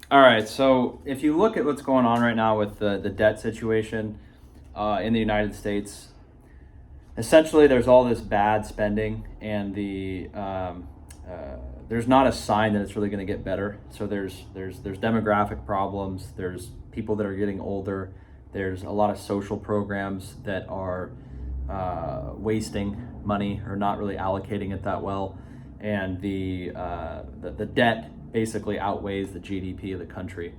All right, so if you look at what's going on right now with the debt situation in the United States, essentially there's all this bad spending, and there's not a sign that it's really going to get better. So there's demographic problems. There's people that are getting older. There's a lot of social programs that are wasting money or not really allocating it that well, and the debt basically outweighs the GDP of the country,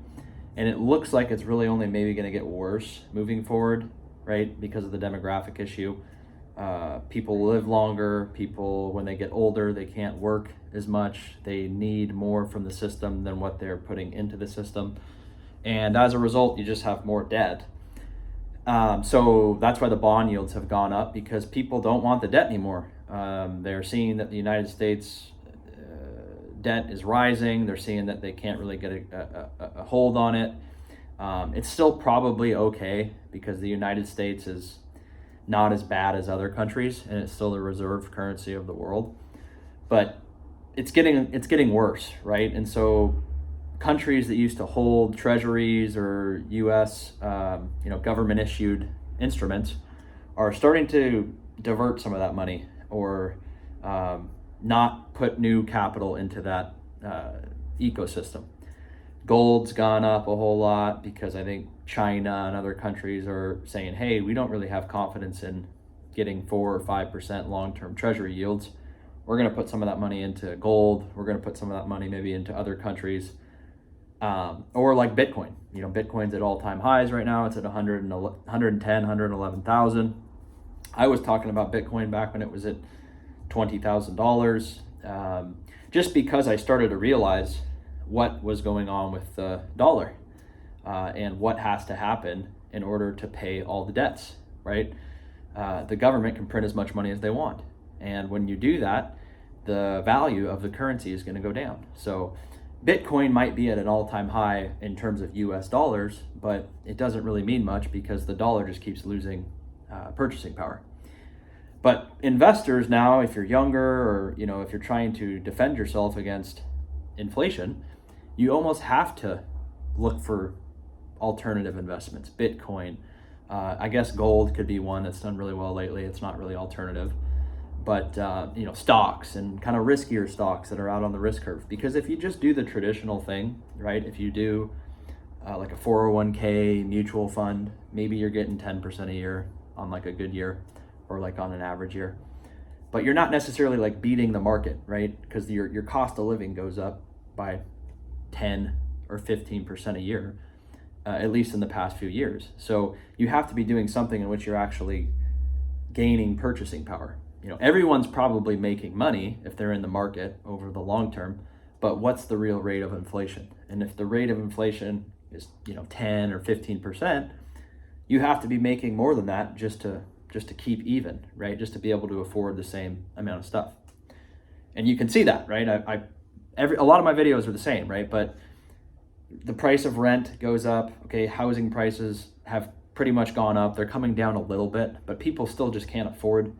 and it looks like it's really only maybe going to get worse moving forward, right? Because of the demographic issue. People live longer. People, when they get older, they can't work as much. They need more from the system than what they're putting into the system. And as a result, you just have more debt. So that's why the bond yields have gone up, because people don't want the debt anymore. They're seeing that the United States debt is rising. They're seeing that they can't really get a hold on it. It's still probably okay because the United States is not as bad as other countries, and it's still the reserve currency of the world. But it's getting worse, right? And so countries that used to hold treasuries or U.S. Government issued instruments are starting to divert some of that money, or not put new capital into that ecosystem. Gold's gone up a whole lot because I think China and other countries are saying, hey, we don't really have confidence in getting 4 or 5% long-term treasury yields. We're going to put some of that money into gold. We're going to put some of that money maybe into other countries. Or like Bitcoin. Bitcoin's at all-time highs right now. It's at 111,000. I was talking about Bitcoin back when it was at $20,000, just because I started to realize what was going on with the dollar, and what has to happen in order to pay all the debts, right? The government can print as much money as they want. And when you do that, the value of the currency is going to go down. So Bitcoin might be at an all-time high in terms of US dollars, but it doesn't really mean much because the dollar just keeps losing purchasing power. But investors now, if you're younger, or if you're trying to defend yourself against inflation, you almost have to look for alternative investments. Bitcoin, I guess gold could be one that's done really well lately. It's not really alternative, but stocks and kind of riskier stocks that are out on the risk curve. Because if you just do the traditional thing, right? If you do like a 401k mutual fund, maybe you're getting 10% a year on like a good year, or like on an average year. But you're not necessarily like beating the market, right? Because your cost of living goes up by 10 or 15% a year, at least in the past few years. So you have to be doing something in which you're actually gaining purchasing power. Everyone's probably making money if they're in the market over the long term, but what's the real rate of inflation? And if the rate of inflation is 10 or 15%, you have to be making more than that just to keep even, right? Just to be able to afford the same amount of stuff. And you can see that, right? A lot of my videos are the same, right? But the price of rent goes up. Okay, housing prices have pretty much gone up. They're coming down a little bit, but people still just can't afford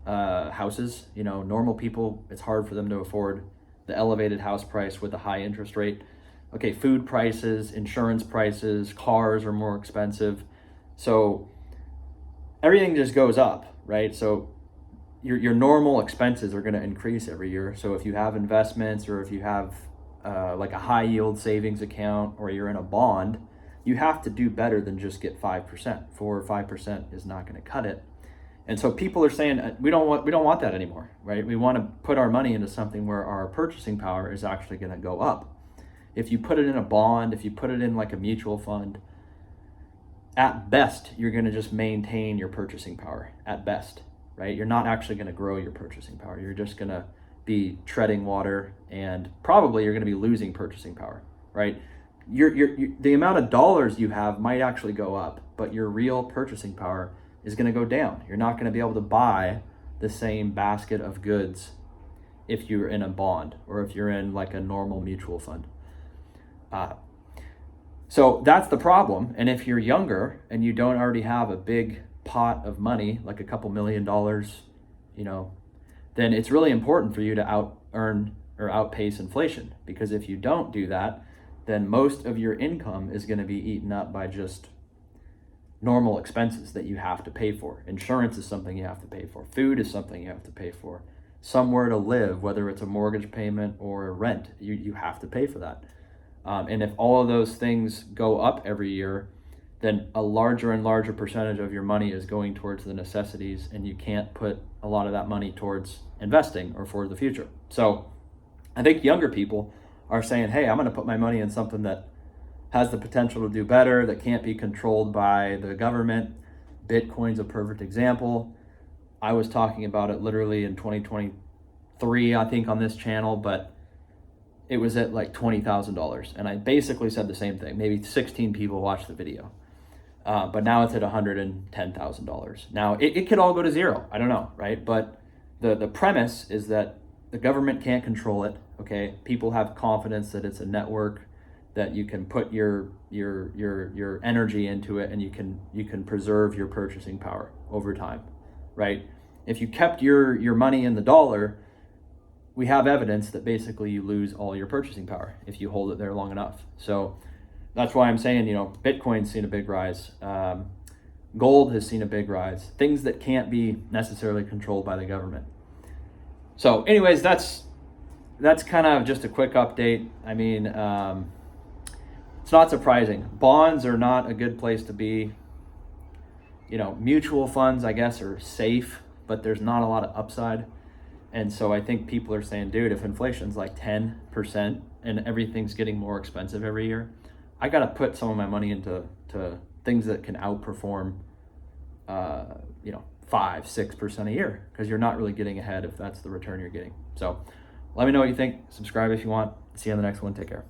houses. Normal people, it's hard for them to afford the elevated house price with the high interest rate. Okay, food prices, insurance prices, cars are more expensive. So everything just goes up, right? So your normal expenses are going to increase every year. So if you have investments, or if you have like a high yield savings account, or you're in a bond, you have to do better than just get 5%. 4 or 5% is not going to cut it. And so people are saying we don't want that anymore, right? We want to put our money into something where our purchasing power is actually going to go up. If you put it in a bond, if you put it in like a mutual fund, at best, you're going to just maintain your purchasing power at best, right? You're not actually going to grow your purchasing power. You're just going to be treading water, and probably you're going to be losing purchasing power, right? The amount of dollars you have might actually go up, but your real purchasing power is going to go down. You're not going to be able to buy the same basket of goods if you're in a bond, or if you're in like a normal mutual fund. So that's the problem. And if you're younger and you don't already have a big pot of money, like a couple $1 million, then it's really important for you to out earn or outpace inflation. Because if you don't do that, then most of your income is going to be eaten up by just normal expenses that you have to pay for. Insurance is something you have to pay for. Food is something you have to pay for. Somewhere to live, whether it's a mortgage payment or rent, you have to pay for that. And if all of those things go up every year, then a larger and larger percentage of your money is going towards the necessities, and you can't put a lot of that money towards investing or for the future. So I think younger people are saying, hey, I'm going to put my money in something that has the potential to do better, that can't be controlled by the government. Bitcoin's a perfect example. I was talking about it literally in 2023, I think, on this channel, but it was at like $20,000. And I basically said the same thing. Maybe 16 people watched the video. But now it's at $110,000. Now, it could all go to zero. I don't know, right? But the premise is that the government can't control it, okay? People have confidence that it's a network, that you can put your energy into it, and you can preserve your purchasing power over time, right? If you kept your money in the dollar, we have evidence that basically you lose all your purchasing power if you hold it there long enough. So that's why I'm saying, Bitcoin's seen a big rise. Gold has seen a big rise. Things that can't be necessarily controlled by the government. So anyways, that's kind of just a quick update. I mean, it's not surprising. Bonds are not a good place to be. Mutual funds, I guess, are safe, but there's not a lot of upside. And so I think people are saying, dude, if inflation's like 10% and everything's getting more expensive every year, I got to put some of my money into things that can outperform, 5-6% a year, because you're not really getting ahead if that's the return you're getting. So let me know what you think. Subscribe if you want. See you on the next one. Take care.